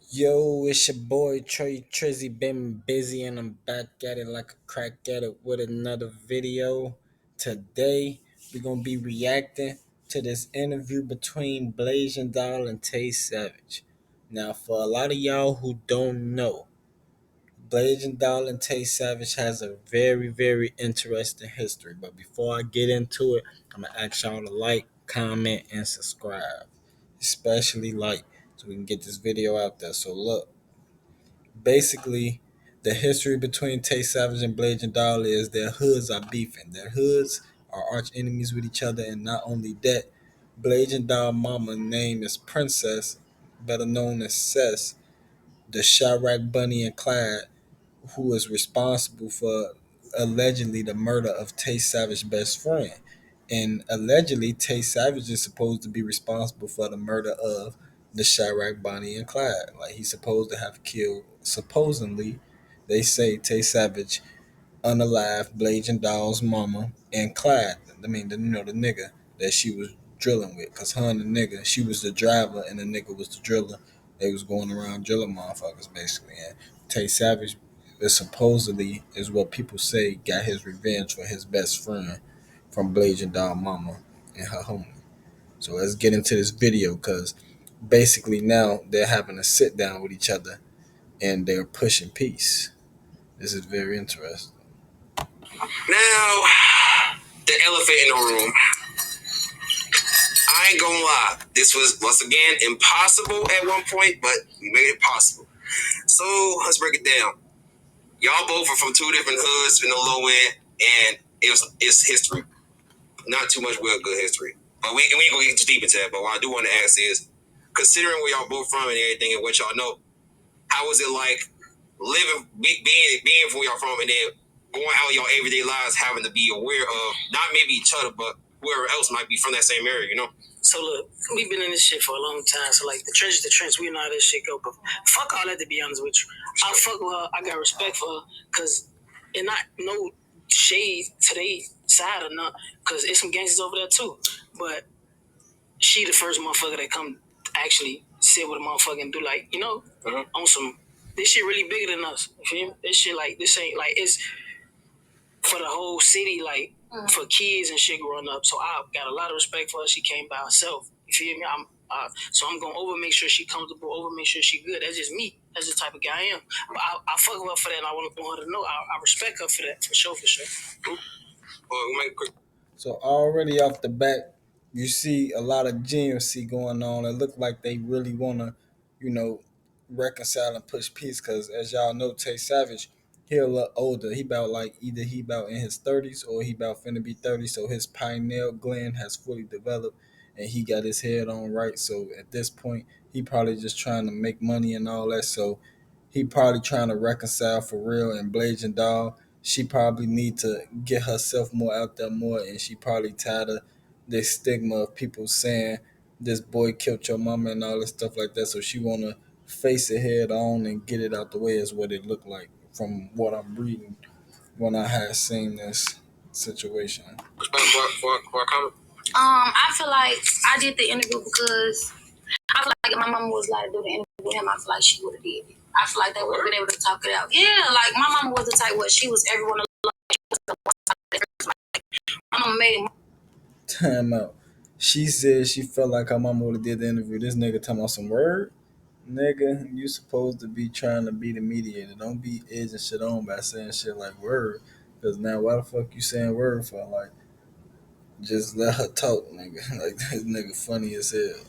Yo, it's your boy Tratrizzy. Been busy and I'm back at it like a crack at it with another video. Today we're gonna be reacting to this interview between Blasiandoll and Taysavage. Now, for a lot of y'all who don't know, Blasiandoll and Taysavage has a very interesting history. But before I get into it, I'm gonna ask y'all to like, comment, and subscribe. Especially like so we can get this video out there. So look. Basically, the history between Tay Savage and Blasian Doll is their hoods are beefing. Their hoods are arch enemies with each other, and not only that, Blasian Doll mama name is Princess, better known as Cess, the chiraq Bunny and Clyde, who is responsible for allegedly the murder of Tay Savage's best friend. And allegedly, Tay Savage is supposed to be responsible for the murder of the Chiraq Bonnie and Clyde. Like he's supposed to have killed, supposedly, they say Tay Savage unalive Blasian Doll's mama and Clyde. I mean, the nigga that she was drilling with. Because her and the nigga, she was the driver and the nigga was the driller. They was going around drilling motherfuckers, basically. And Tay Savage is supposedly, is what people say, got his revenge for his best friend from Blasian Doll mama and her homie. So let's get into this video because basically now they're having a sit down with each other and they're pushing peace. This is very interesting. Now, the elephant in the room. I ain't gonna lie. This was, once again, impossible at one point, but we made it possible. So, let's break it down. Y'all both are from two different hoods in the low end, and it's history. Not too much real good history. But we ain't gonna get too deep into that, but what I do want to ask is, considering where y'all both from and everything and what y'all know, how was it like living, being from where y'all from and then going out your everyday lives, having to be aware of not maybe each other, but whoever else might be from that same area, you know? So look, we've been in this shit for a long time. So like the trench is the trench. We know how this shit go. But fuck all that, to be honest with you. I fuck with her. I got respect for her. Cause and not no shade to they side or not. Cause it's some gangsters over there too. But she the first motherfucker that come actually sit with a motherfucker and do like, on some, this shit really bigger than us. You feel me? This shit like, this ain't like, it's for the whole city, like for kids and shit growing up. So I got a lot of respect for her. She came by herself. You feel me? So I'm gonna over make sure she comfortable, over make sure she good. That's just me. That's the type of guy I am. But I fuck with her for that, and I want her to know I respect her for that, for sure, for sure. So already off the bat, you see a lot of GMC going on. It look like they really want to, you know, reconcile and push peace. Because as y'all know, Tay Savage, he a little older. He about like either he about in his 30s or he about finna be 30. So his pineal gland has fully developed and he got his head on right. So at this point, he probably just trying to make money and all that. So he probably trying to reconcile for real. And Blasian Doll, she probably need to get herself more out there more, and she probably tired of this stigma of people saying this boy killed your mama and all this stuff like that. So she wanna face it head on and get it out the way is what it looked like from what I'm reading when I had seen this situation. For a comment? I feel like I did the interview because I feel like if my mama was like to do the interview with him, I feel like she would have did it. I feel like they would have been able to talk it out. Yeah, like my mama was the type where she was everyone alone. My mama made him. Time out. She said she felt like her mama would have did the interview. This nigga talking about some word. Nigga, you supposed to be trying to be the mediator. Don't be edging shit on by saying shit like word. Cause now why the fuck you saying word for? Like, just let her talk, nigga. Like this nigga funny as hell.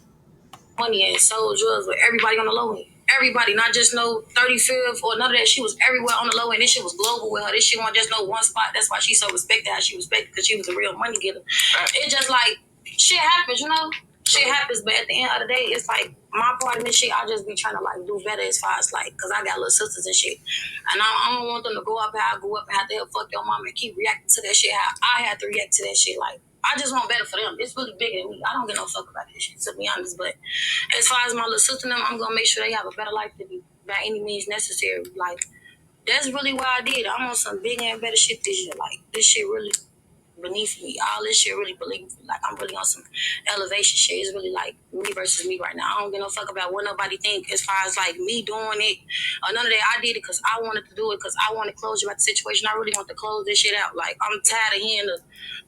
Money and sold drugs with everybody on the low end. Everybody, not just no 35th or none of that. She was everywhere on the low end. This shit was global with her. This shit wasn't just no one spot. That's why she so respected how she respected, because she was a real money getter. It just like, shit happens, Shit happens, but at the end of the day, it's like my part of this shit, I just be trying to like do better as far as like, because I got little sisters and shit. And I don't want them to go up how I go up and have to help fuck your mama and keep reacting to that shit how I had to react to that shit. Like, I just want better for them. It's really bigger than me. I don't give no fuck about this shit, to be honest. But as far as my little sister and them, I'm gonna make sure they have a better life than me by any means necessary. Like, that's really what I did. I'm on some big and better shit this year. Like, this shit really, beneath me. All this shit really believe me. Like, I'm really on some elevation shit. It's really like me versus me right now. I don't give no fuck about what nobody think as far as like me doing it or none of that. I did it because I wanted to do it, because I wanted closure about the situation. I really want to close this shit out. Like, I'm tired of hearing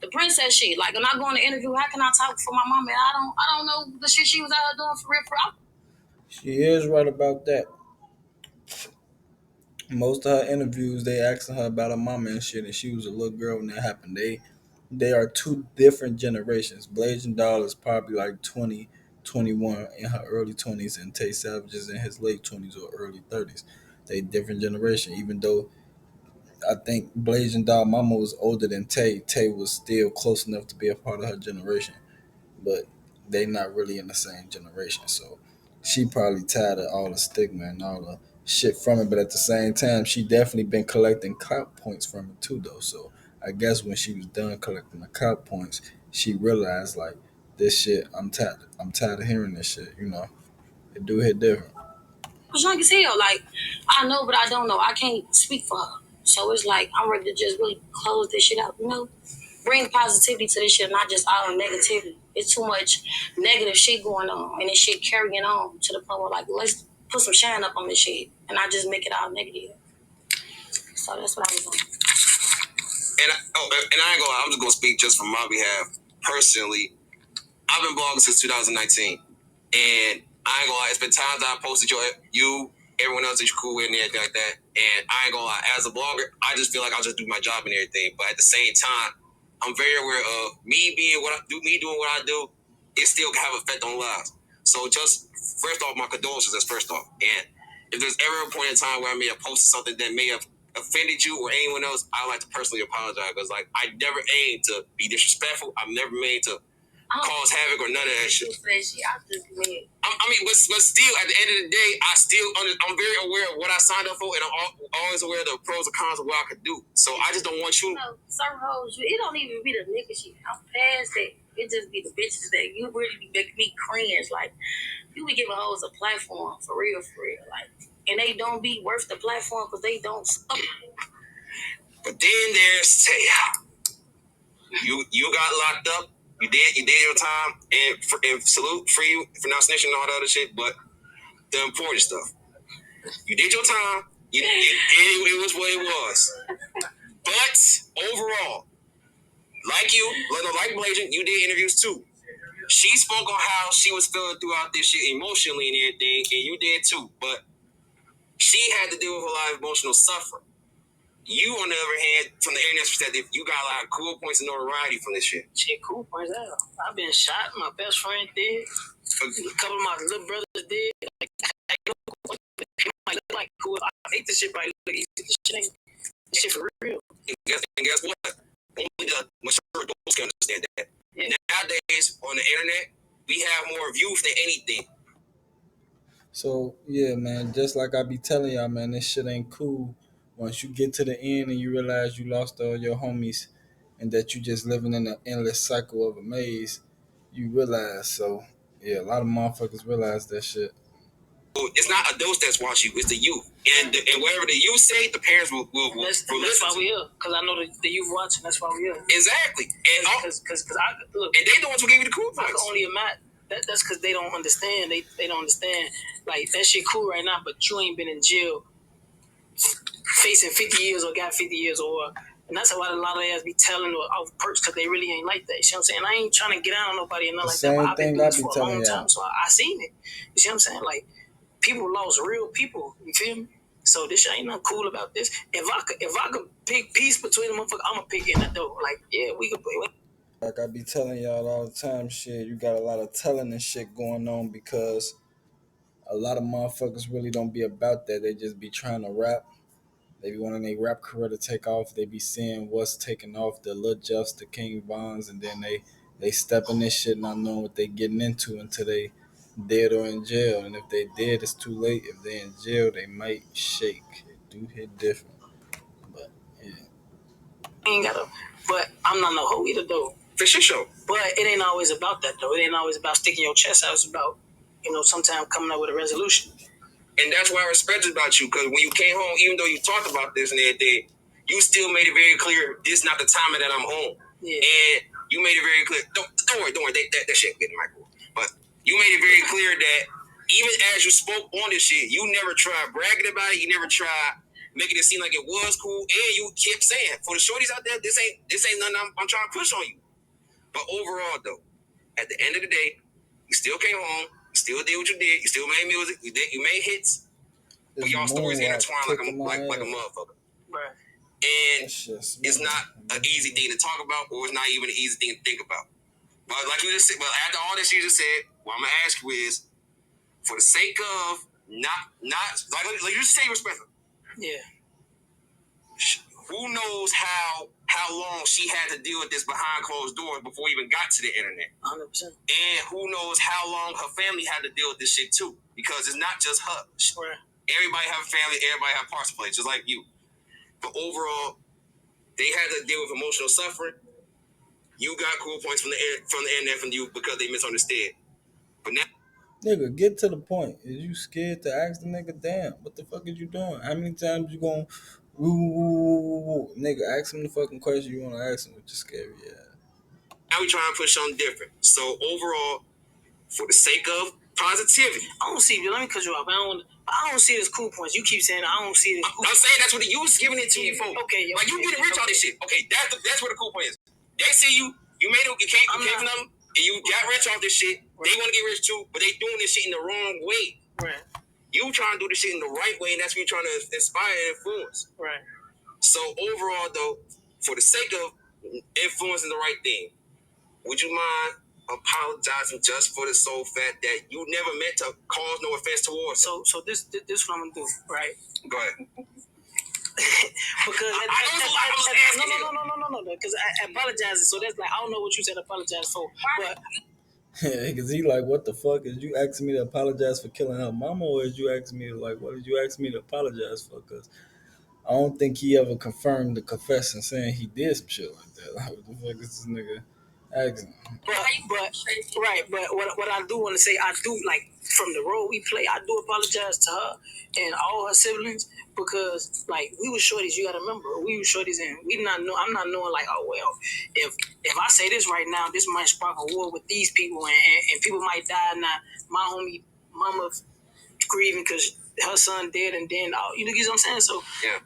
the princess shit. Like, when I go on the interview, how can I talk for my mom? And I don't know the shit she was out here doing for real. She is right about that. Most of her interviews, they asking her about her mama and shit, and she was a little girl when that happened. They are two different generations. Blasiandoll is probably like 20, 21 in her early 20s, and Taysavage is in his late 20s or early 30s. They different generation. Even though I think Blasiandoll mama was older than Tay, Tay was still close enough to be a part of her generation, but they not really in the same generation. So she probably tired of all the stigma and all the shit from it. But at the same time, she definitely been collecting clout points from it too, though. So I guess when she was done collecting the clout points, she realized like this shit. I'm tired. I'm tired of hearing this shit. You know, it do hit different. I was young as hell. Like, I know, but I don't know. I can't speak for her. So it's like, I'm ready to just really close this shit out, you know? Bring positivity to this shit, not just all negativity. It's too much negative shit going on, and this shit carrying on to the point where, like, let's put some shine up on this shit, and not just make it all negative. So that's what I was doing. And I ain't gonna lie, I'm just gonna speak just from my behalf. Personally, I've been blogging since 2019. And I ain't gonna lie, it's been times I posted you, everyone else that you're cool with and everything like that. And I ain't gonna lie, as a blogger, I just feel like I'll just do my job and everything. But at the same time, I'm very aware of me doing what I do, it still can have an effect on lives. So just first off, my condolences as first off. And if there's ever a point in time where I may have posted something that may have offended you or anyone else, I like to personally apologize, because like I never aimed to be disrespectful. I've never made to cause havoc or none of that shit. I mean, but still, at the end of the day, I'm very aware of what I signed up for, and I'm always aware of the pros and cons of what I could do. So I just don't want you. Some hoes, it don't even be the nigga shit. I'm past that. It just be the bitches that you really be making me cringe. Like, you be giving hoes a platform for real. Like, and they don't be worth the platform because they don't suck. But then there's Taya. You got locked up. You did your time, and salute for you for not snitching and all the other shit. But the important stuff, you did your time. It was what it was. But overall, like Blasian, you did interviews too. She spoke on how she was feeling throughout this shit emotionally and everything, and you did too. But she had to deal with a lot of emotional suffering. You, on the other hand, from the internet perspective, you got a lot of cool points of notoriety from this shit. Shit, cool points out. I've been shot. My best friend did. A couple of my little brothers did. Like, it might look like cool. I hate this shit, but look easy. This shit for real. And guess what? Only the mature adults can understand that. Yeah. Nowadays, on the internet, we have more views than anything. So yeah, man, just like I be telling y'all, man, this shit ain't cool. Once you get to the end and you realize you lost all your homies and that you just living in an endless cycle of a maze, you realize. So yeah, a lot of motherfuckers realize that shit. It's not adults that's watching you, it's the youth. And whatever the youth say, the parents will that's why we here. Because I know the youth watching, that's why we here. Exactly. And because I look, and they the ones who gave you the cool points. I can only imagine. That's because they don't understand. They don't understand. Like, that shit cool right now, but you ain't been in jail facing 50 years or got 50 years or. And that's why a lot of ass be telling off perks, because they really ain't like that. You see what I'm saying? I ain't trying to get out on nobody and nothing like that, but I've been doing this for a long time, so I seen it. You see what I'm saying? Like, people lost real people. You feel me? So this shit ain't nothing cool about this. If I could pick peace between them, I'ma pick in the door. Like, yeah, we could play. Like I be telling y'all all the time, shit, you got a lot of telling and shit going on because a lot of motherfuckers really don't be about that. They just be trying to rap. They be wanting their rap career to take off. They be seeing what's taking off, the Lil Just, the King Vons, and then they step in this shit not knowing what they getting into until they dead or in jail. And if they dead, it's too late. If they in jail, they might shake. It do hit different. But yeah. Ain't gotta, but I'm not no hoe either though. For sure. But it ain't always about that though. It ain't always about sticking your chest out. It's about, sometimes coming up with a resolution. And that's why I respect about you, because when you came home, even though you talked about this and everything, you still made it very clear this is not the time that I'm home. And you made it very clear. Don't worry. That shit getting micro. But you made it very clear that even as you spoke on this shit, you never tried bragging about it. You never tried making it seem like it was cool. And you kept saying, for the shorties out there, this ain't nothing I'm trying to push on you. But overall, though, at the end of the day, you still came home. You still did what you did. You still made music. You made hits. But y'all stories intertwined like a motherfucker. Right. And it's not an easy thing to talk about, or it's not even an easy thing to think about. But like you just said, after all that you just said, what I'm gonna ask you is, for the sake of not like you just say respectful. Yeah. Who knows how long she had to deal with this behind closed doors before we even got to the internet? 100%. And who knows how long her family had to deal with this shit too? Because it's not just her. Right. Everybody have a family. Everybody have parts to play, just like you. But overall, they had to deal with emotional suffering. You got cool points from the internet from you because they misunderstood. But now, nigga, get to the point. Is you scared to ask the nigga, damn, what the fuck is you doing? How many times you gonna nigga, ask him the fucking question you wanna ask him with your scary ass. Now we try and push something different. So overall, for the sake of positivity, I don't see. Let me cut you off. I don't see this cool points. You keep saying I don't see this. I'm saying that's what you was giving it to you for. Okay, like you getting rich on this shit. Okay, that's what the cool point is. They see you. You made it. You came from them, and you got rich off this shit. Right. They want to get rich too, but they doing this shit in the wrong way. Right. You trying to do this shit in the right way, and that's what you're trying to inspire and influence. Right. So overall, though, for the sake of influencing the right thing, would you mind apologizing just for the sole fact that you never meant to cause no offense towards? So this is what I'm gonna do, right? Go ahead. Because no. Because I apologizing. So that's like I don't know what you said apologize for, but. Yeah, because he like, what the fuck? Is you asking me to apologize for killing her mama, or is you asking me to, like, what did you ask me to apologize for? Because I don't think he ever confirmed the confession saying he did some shit like that. Like, what the fuck is this nigga asking? But what I do want to say, I do, like, from the role we play, I do apologize to her and all her siblings because, like, we were shorties. You gotta remember, we were shorties, and I'm not knowing, like, oh well, if I say this right now, this might spark a war with these people, and people might die. Now my homie mama grieving because her son dead, and then you know what I'm saying. So yeah,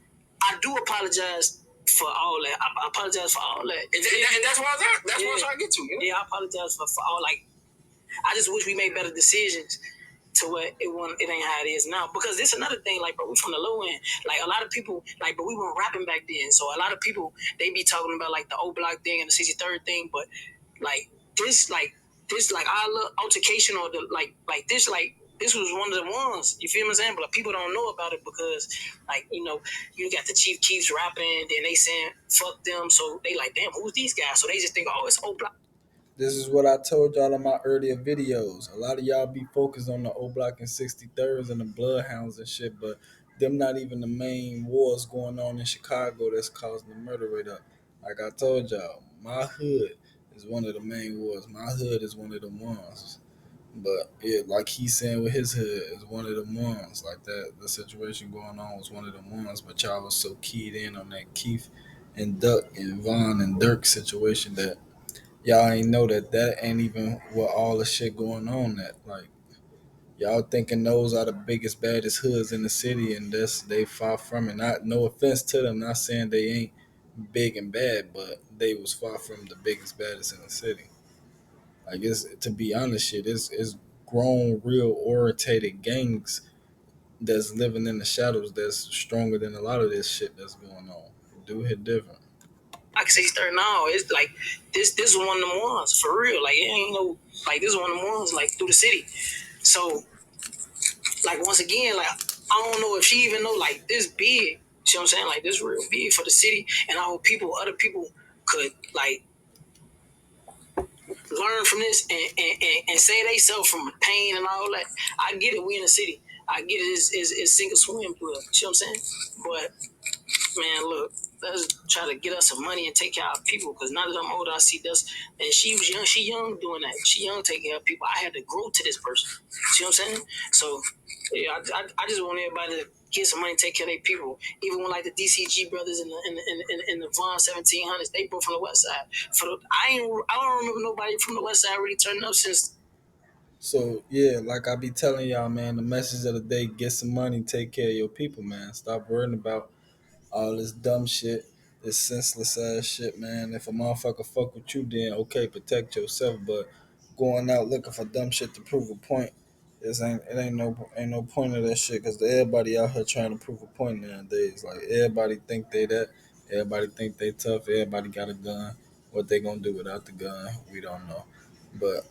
I do apologize for all that. I apologize for all that. And that's what that's what I'm trying to get to. You know? Yeah, I apologize for all, like, I just wish we made better decisions to what it ain't how it is now. Because this another thing, like, bro, we from the low end. Like, a lot of people, like, but we weren't rapping back then. So a lot of people, they be talking about, like, the O Block thing and the 63rd thing. But, like, this, our little altercation, or the, like, this was one of the ones, you feel what I'm saying? But people don't know about it because, like, you know, you got the Chief Keefs rapping, then they saying, fuck them. So they like, damn, who's these guys? So they just think, oh, it's O Block. This is what I told y'all in my earlier videos. A lot of y'all be focused on the O Block and 63rds and the Bloodhounds and shit, but them not even the main wars going on in Chicago that's causing the murder rate up. Like I told y'all, my hood is one of the main wars. My hood is one of the ones. But yeah, like he's saying with his hood is one of the ones. Like that, the situation going on was one of the ones. But y'all was so keyed in on that Keith and Duck and Von and Dirk situation that y'all ain't know that ain't even what all the shit going on at. Like, y'all thinking those are the biggest, baddest hoods in the city, and they far from it. Not, no offense to them, not saying they ain't big and bad, but they was far from the biggest, baddest in the city. Like, it's, to be honest, shit, it's grown, real orientated gangs that's living in the shadows that's stronger than a lot of this shit that's going on. Do hit different. I can say starting now, it's like this is one of them ones for real. Like, it ain't no, like, this is one of them ones, like, through the city. So, like, once again, like, I don't know if she even know, like, this big. See what I'm saying? Like, this real big for the city, and I hope other people could, like, learn from this and say they self from pain and all that. I get it, we in the city. I get it, it's sink or swim, but you know what I'm saying? But man, look, let's try to get us some money and take care of people. Because now that I'm older, I see this, and she was young. She young doing that. She young taking care of people. I had to grow to this person. See what I'm saying? So yeah, I just want everybody to get some money, take care of their people. Even when like the DCG brothers in the Vaughn 1700s, they both from the West Side. I don't remember nobody from the West Side really turning up since. So yeah, like I be telling y'all, man, the message of the day: get some money, take care of your people, man. Stop worrying about all this dumb shit, this senseless ass shit, man. If a motherfucker fuck with you, then okay, protect yourself. But going out looking for dumb shit to prove a point, ain't no point of that shit. Cause everybody out here trying to prove a point nowadays. Like everybody think they that. Everybody think they tough. Everybody got a gun. What they gonna do without the gun, we don't know. But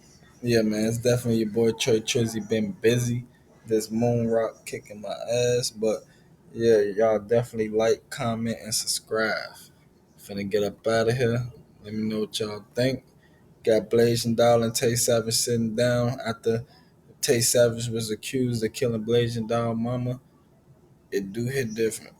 yeah, man, it's definitely your boy Tratrizzy been busy. This moon rock kicking my ass, but yeah, y'all definitely like, comment, and subscribe. Finna get up out of here. Let me know what y'all think. Got Blasiandoll and Taysavage sitting down after Taysavage was accused of killing Blasiandoll mama. It do hit different.